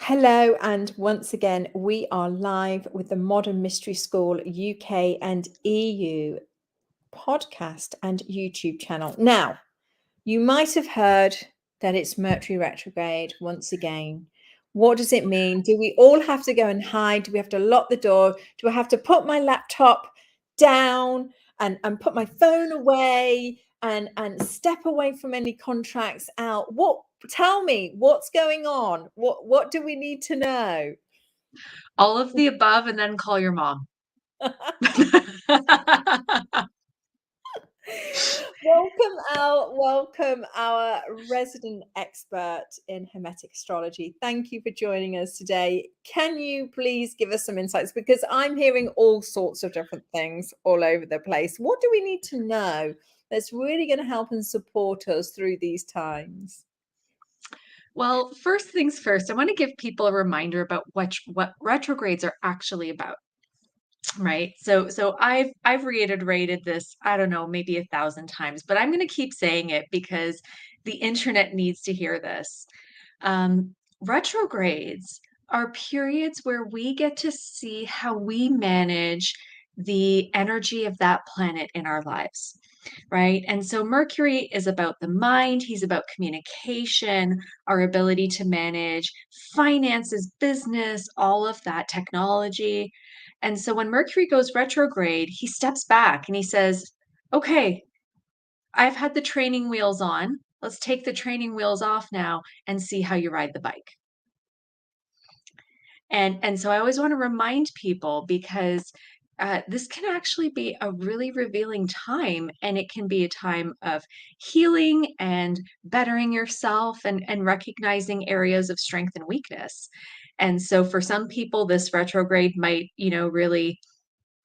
Hello, and once again, we are live with the Modern Mystery School UK and EU podcast and YouTube channel. Now, you might have heard that it's Mercury retrograde once again. What does it mean? Do we all have to go and hide? Do we have to lock the door? Do I have to put my laptop down and put my phone away and step away from any contracts out? Tell me what's going on? What do we need to know? All of the above, and then call your mom. Welcome our resident expert in Hermetic astrology. Thank you for joining us today. Can you please give us some insights? Because I'm hearing all sorts of different things all over the place. What do we need to know that's really going to help and support us through these times? Well, first things first, I want to give people a reminder about what retrogrades are actually about, right? So I've reiterated this, I don't know, maybe 1,000 times, but I'm going to keep saying it because the internet needs to hear this. Retrogrades are periods where we get to see how we manage the energy of that planet in our lives, right? And so Mercury is about the mind, he's about communication, our ability to manage finances, business, all of that, technology. And so when Mercury goes retrograde, he steps back and he says, okay, I've had the training wheels on. Let's take the training wheels off now and see how you ride the bike. And so I always want to remind people because this can actually be a really revealing time, and it can be a time of healing and bettering yourself and recognizing areas of strength and weakness. And so for some people, this retrograde might, really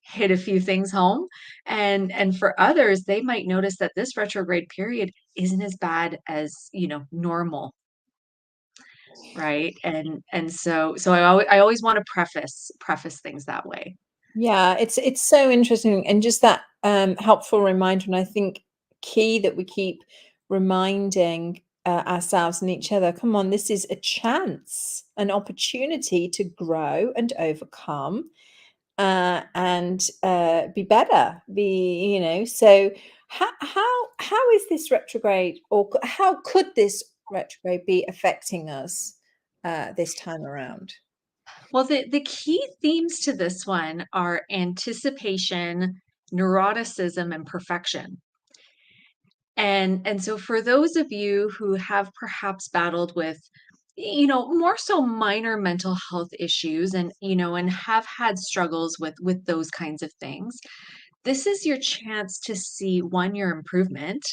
hit a few things home. And for others, they might notice that this retrograde period isn't as bad as, normal, right? And so I always want to preface things that way. Yeah, it's so interesting, and just that helpful reminder, and I think key that we keep reminding ourselves and each other. Come on, this is a chance, an opportunity to grow and overcome, and be better. So how is this retrograde, or how could this retrograde be affecting us this time around? Well, the key themes to this one are anticipation, neuroticism, and perfection. And so for those of you who have perhaps battled with, more so minor mental health issues and have had struggles with those kinds of things, this is your chance to see, one, your improvement,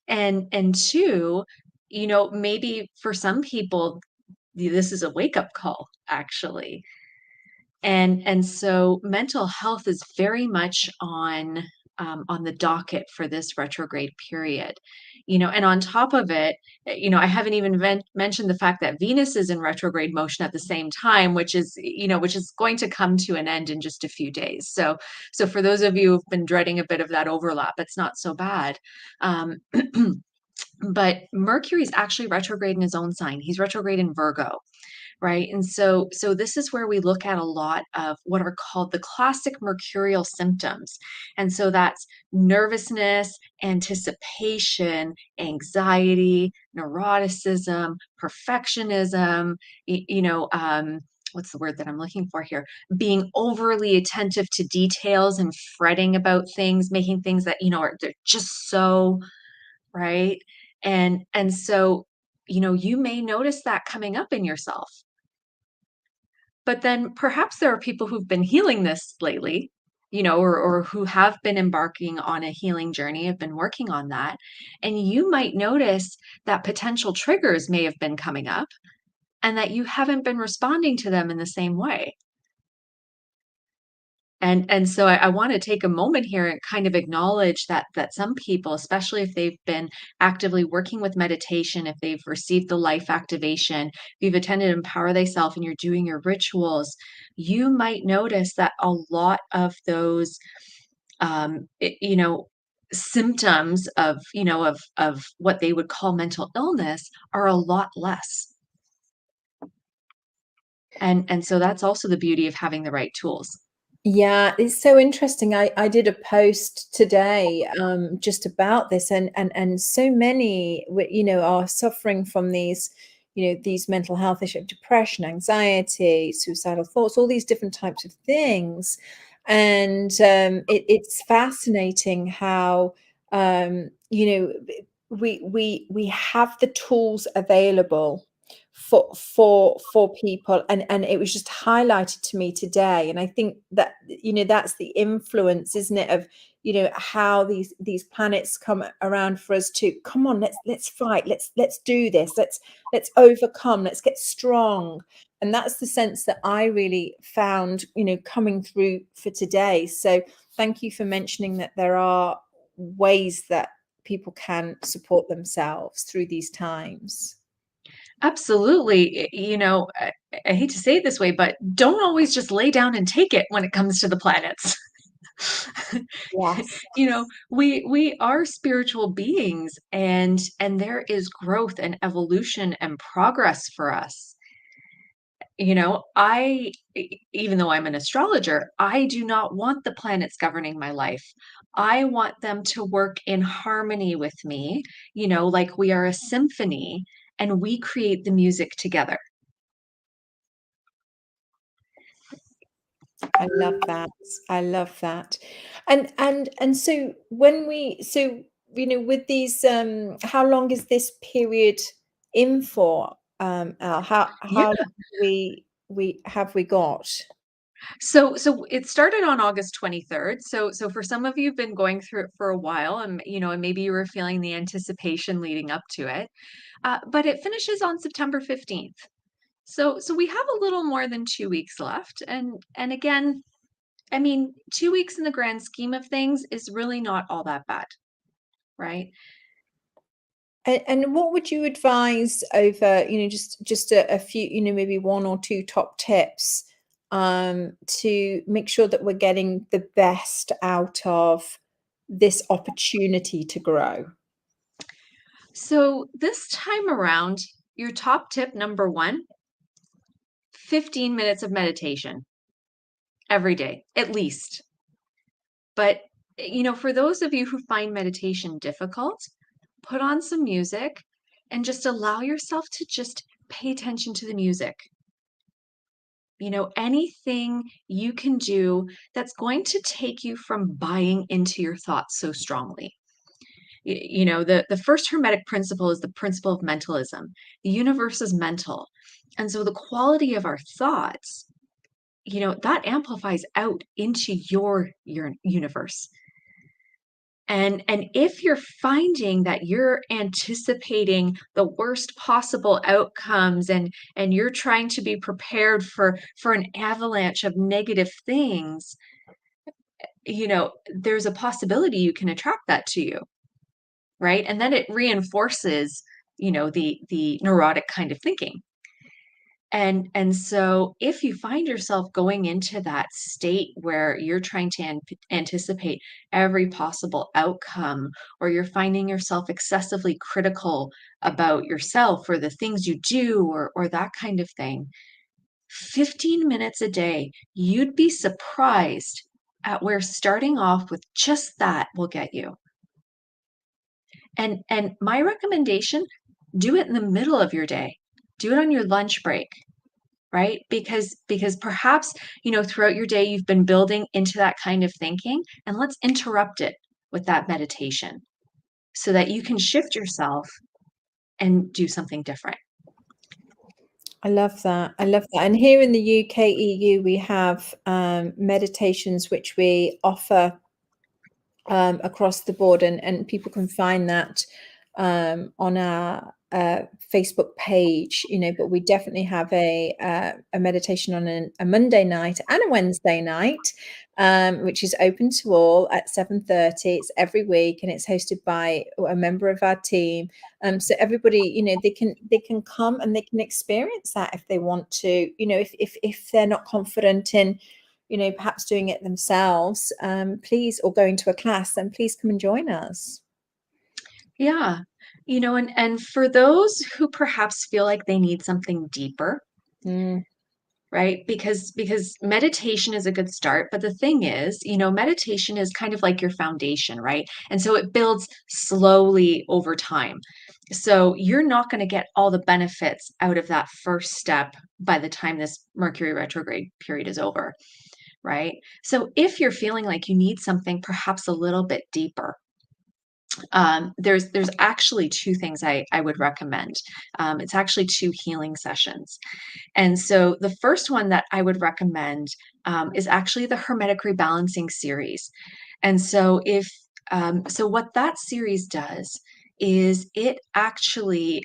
and two, maybe for some people this is a wake up call, actually. And so mental health is very much on the docket for this retrograde period. And on top of it, I haven't even mentioned the fact that Venus is in retrograde motion at the same time, which is going to come to an end in just a few days. So for those of you who've been dreading a bit of that overlap, it's not so bad. Um, but Mercury is actually retrograde in his own sign. He's retrograde in Virgo, right? And so this is where we look at a lot of what are called the classic mercurial symptoms. And so that's nervousness, anticipation, anxiety, neuroticism, perfectionism, what's the word that I'm looking for here? Being overly attentive to details and fretting about things, making things that, they're just so right. And so, you may notice that coming up in yourself. But then perhaps there are people who've been healing this lately, or who have been embarking on a healing journey, have been working on that. And you might notice that potential triggers may have been coming up and that you haven't been responding to them in the same way. And so I want to take a moment here and kind of acknowledge that some people, especially if they've been actively working with meditation, if they've received the life activation, if you've attended Empower Thyself and you're doing your rituals, you might notice that a lot of those, symptoms of what they would call mental illness are a lot less. And so that's also the beauty of having the right tools. Yeah, it's so interesting. I did a post today just about this, and so many are suffering from these these mental health issues, depression, anxiety, suicidal thoughts, all these different types of things. And it's fascinating how we have the tools available for people, and it was just highlighted to me today. And I think that that's the influence, isn't it, of how these planets come around for us to come on, let's fight, let's do this, let's overcome, let's get strong. And that's the sense that I really found coming through for today. So thank you for mentioning that there are ways that people can support themselves through these times. Absolutely. I hate to say it this way, but don't always just lay down and take it when it comes to the planets. Yes. We are spiritual beings, and there is growth and evolution and progress for us. Even though I'm an astrologer, I do not want the planets governing my life. I want them to work in harmony with me, like we are a symphony and we create the music together. I love that. I love that. And so when we so with these how long is this period in for, Al? How Yeah. long do we got? So it started on August 23rd. So for some of you who've been going through it for a while, and maybe you were feeling the anticipation leading up to it. But it finishes on September 15th. So we have a little more than 2 weeks left. And again, 2 weeks in the grand scheme of things is really not all that bad, right? And what would you advise over, just a few, maybe one or two top tips to make sure that we're getting the best out of this opportunity to grow? So this time around, your top tip number one, 15 minutes of meditation every day, at least. But, for those of you who find meditation difficult, put on some music and just allow yourself to just pay attention to the music. Anything you can do that's going to take you from buying into your thoughts so strongly. The first Hermetic principle is the principle of mentalism. The universe is mental. And so the quality of our thoughts, that amplifies out into your universe. And if you're finding that you're anticipating the worst possible outcomes, and you're trying to be prepared for an avalanche of negative things, there's a possibility you can attract that to you, right? And then it reinforces, the neurotic kind of thinking. And so if you find yourself going into that state where you're trying to anticipate every possible outcome, or you're finding yourself excessively critical about yourself or the things you do, or that kind of thing, 15 minutes a day, you'd be surprised at where starting off with just that will get you. And my recommendation, do it in the middle of your day. Do it on your lunch break, right? Because perhaps, throughout your day you've been building into that kind of thinking, and let's interrupt it with that meditation so that you can shift yourself and do something different. I love that. I love that. And here in the UK, EU, we have meditations which we offer across the board, and people can find that on our Facebook page, but we definitely have a meditation on a Monday night and a Wednesday night, which is open to all at 7:30. It's every week, and it's hosted by a member of our team. So everybody, they can come and they can experience that if they want to, if they're not confident in perhaps doing it themselves, please, or going to a class, then please come and join us. Yeah. And for those who perhaps feel like they need something deeper, Mm, right? Because meditation is a good start, but the thing is, meditation is kind of like your foundation, right? And so it builds slowly over time. So you're not going to get all the benefits out of that first step by the time this Mercury retrograde period is over, right? So if you're feeling like you need something perhaps a little bit deeper, there's actually two things I would recommend. It's actually two healing sessions. And so the first one that I would recommend is actually the Hermetic Rebalancing series. And so so what that series does is it actually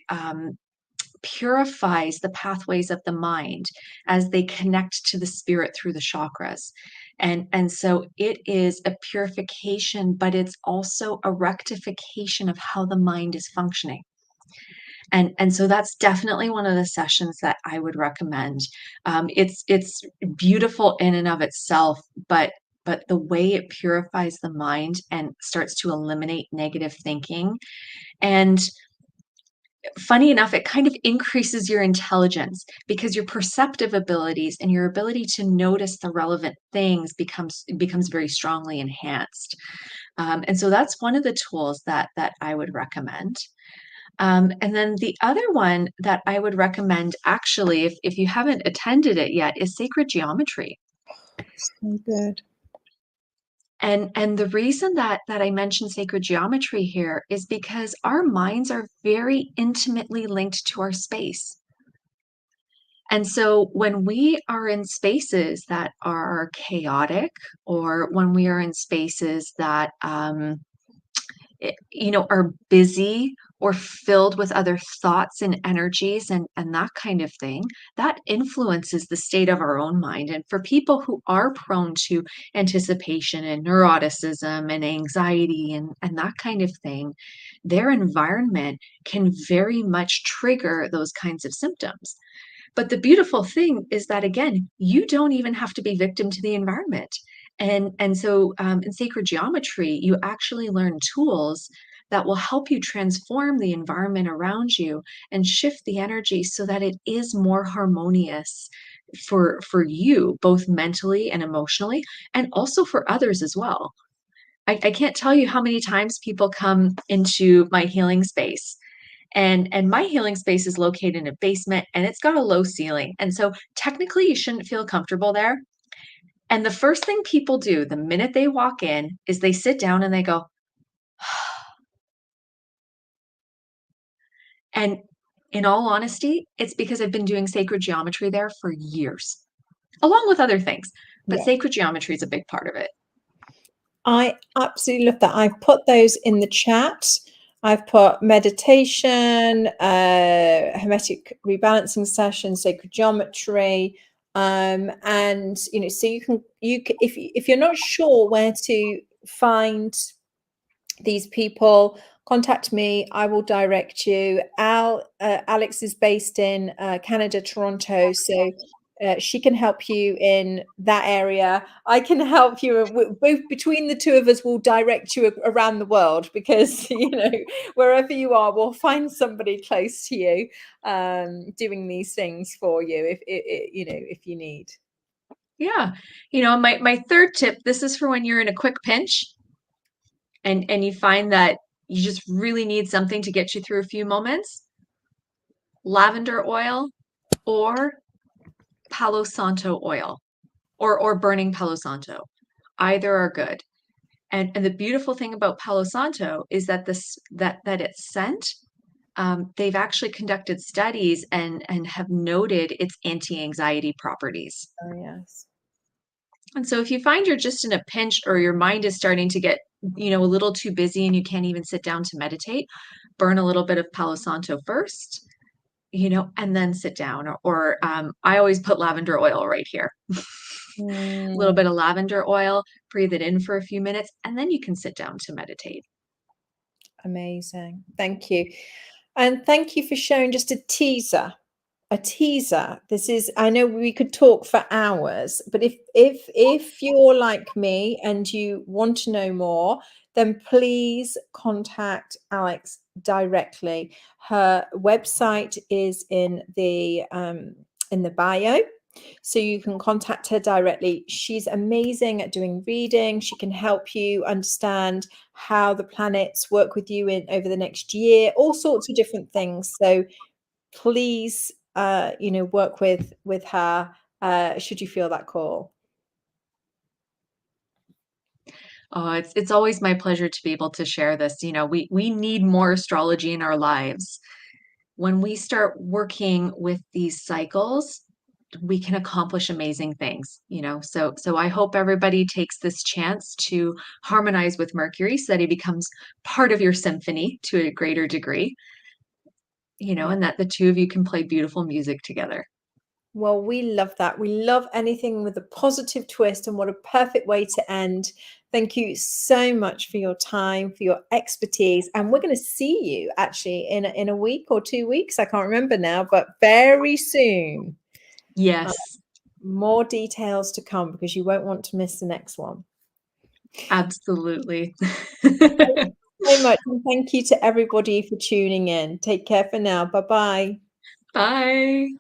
purifies the pathways of the mind as they connect to the spirit through the chakras. And so it is a purification, but it's also a rectification of how the mind is functioning. And so that's definitely one of the sessions that I would recommend. It's beautiful in and of itself, but the way it purifies the mind and starts to eliminate negative thinking. And funny enough, it kind of increases your intelligence because your perceptive abilities and your ability to notice the relevant things becomes very strongly enhanced. And so that's one of the tools that I would recommend. And then the other one that I would recommend, actually, if you haven't attended it yet, is sacred geometry. So good. And the reason that I mention sacred geometry here is because our minds are very intimately linked to our space. And so when we are in spaces that are chaotic, or when we are in spaces that are busy or filled with other thoughts and energies and that kind of thing, that influences the state of our own mind. And for people who are prone to anticipation and neuroticism and anxiety and that kind of thing, their environment can very much trigger those kinds of symptoms. But the beautiful thing is that, again, you don't even have to be victim to the environment. And so in sacred geometry, you actually learn tools that will help you transform the environment around you and shift the energy so that it is more harmonious for you, both mentally and emotionally, and also for others as well. I can't tell you how many times people come into my healing space, and my healing space is located in a basement and it's got a low ceiling. And so technically you shouldn't feel comfortable there. And the first thing people do the minute they walk in is they sit down and they go, and in all honesty, it's because I've been doing sacred geometry there for years, along with other things. But Yeah. sacred geometry is a big part of it. I absolutely love that. I've put those in the chat. I've put meditation, hermetic rebalancing session, sacred geometry, and so if you're not sure where to find these people, contact me. I will direct you. Aleks is based in Canada, Toronto, so she can help you in that area. I can help you. Both between the two of us, will direct you around the world, because wherever you are, we'll find somebody close to you doing these things for you if you need. Yeah. My third tip, this is for when you're in a quick pinch and you find that you just really need something to get you through a few moments. Lavender oil or Palo Santo oil, or burning Palo Santo. Either are good. And the beautiful thing about Palo Santo is that its scent, they've actually conducted studies and have noted its anti-anxiety properties. Oh, yes. And so if you find you're just in a pinch, or your mind is starting to get, a little too busy and you can't even sit down to meditate, burn a little bit of Palo Santo first, and then sit down. Or I always put lavender oil right here. A little bit of lavender oil, breathe it in for a few minutes, and then you can sit down to meditate. Amazing. Thank you. And thank you for sharing just a teaser. This is, I know we could talk for hours, but if you're like me and you want to know more, then please contact Aleks directly. Her website is in the bio. So you can contact her directly. She's amazing at doing reading. She can help you understand how the planets work with you in over the next year, all sorts of different things. So please, work with her should you feel that call. Oh, it's always my pleasure to be able to share this. We need more astrology in our lives. When we start working with these cycles, we can accomplish amazing things. So I hope everybody takes this chance to harmonize with Mercury so that he becomes part of your symphony to a greater degree, Yeah. and that the two of you can play beautiful music together. Well, we love that. We love anything with a positive twist, and what a perfect way to end. Thank you so much for your time, for your expertise. And we're going to see you actually in a week or 2 weeks. I can't remember now, but very soon. Yes, More details to come because you won't want to miss the next one. absolutely. Thank you so much. And thank you to everybody for tuning in. Take care for now. Bye-bye. Bye.